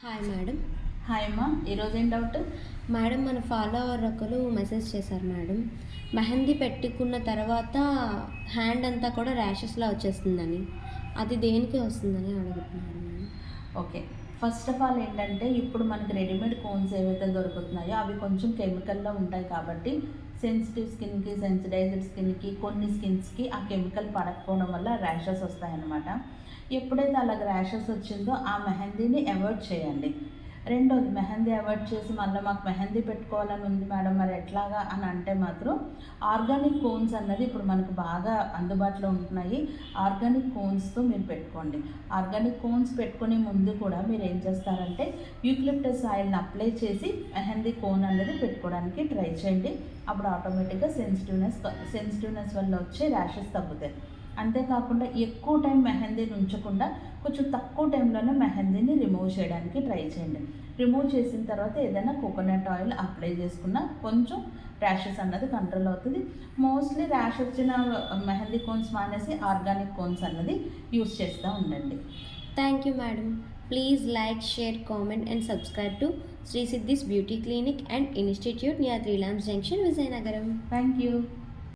Hi madam. Hi అమ్మా, ఈరోజు ఏం డౌట్? మేడం మన ఫాలోవర్ ఒకరు మెసేజ్ చేశారు మేడం. మెహందీ పెట్టుకున్న తర్వాత హ్యాండ్ అంతా కూడా ర్యాషెస్లా వచ్చేస్తుందని, అది దేనికి వస్తుందని అడుగుతున్నాను madam. Okay, first of all ఏంటంటే ఇప్పుడు మనకి రెడీమేడ్ కోన్స్ ఏవైతే దొరుకుతున్నాయో అవి కొంచెం కెమికల్లో ఉంటాయి కాబట్టి సెన్సిటివ్ స్కిన్కి, సెన్సిటైజ్డ్ స్కిన్కి, కొన్ని స్కిన్స్కి ఆ కెమికల్ పడకపోవడం వల్ల ర్యాషెస్ వస్తాయన్నమాట. ఎప్పుడైతే అలాగ ర్యాషెస్ వచ్చిందో ఆ మెహందీని అవాయిడ్ చేయండి. రెండోది, మెహందీ అవాయిడ్ చేసి మళ్ళీ మాకు మెహందీ పెట్టుకోవాలని ఉంది మేడం, మరి ఎట్లాగా అని అంటే మాత్రం ఆర్గానిక్ కోన్స్ అన్నది ఇప్పుడు మనకు బాగా అందుబాటులో ఉంటున్నాయి. ఆర్గానిక్ కోన్స్తో మీరు పెట్టుకోండి. ఆర్గానిక్ కోన్స్ పెట్టుకునే ముందు కూడా మీరు ఏం చేస్తారంటే యూక్లిప్టస్ ఆయిల్ని అప్లై చేసి మెహందీ కోన్ అన్నది పెట్టుకోవడానికి ట్రై చేయండి. అప్పుడు ఆటోమేటిక్గా సెన్సిటివ్నెస్ వల్ల వచ్చే ర్యాషెస్ తగ్గుతాయి. అంతేకాకుండా ఎక్కువ టైం మెహందీని ఉంచకుండా కొంచెం తక్కువ టైంలోనే మెహందీని రిమూవ్ చేయడానికి ట్రై చేయండి. రిమూవ్ చేసిన తర్వాత ఏదైనా కోకోనట్ ఆయిల్ అప్లై చేసుకున్న కొంచెం ర్యాషెస్ అన్నది కంట్రోల్ అవుతుంది. మోస్ట్లీ ర్యాష్ వచ్చిన మెహందీ కోన్స్ మానేసి ఆర్గానిక్ కోన్స్ అన్నది యూస్ చేస్తూ ఉండండి. Thank you madam. Please like, share, comment and subscribe to Shri Siddhis beauty clinic and institute near 3 Lamps Junction, Vizianagaram. Thank you.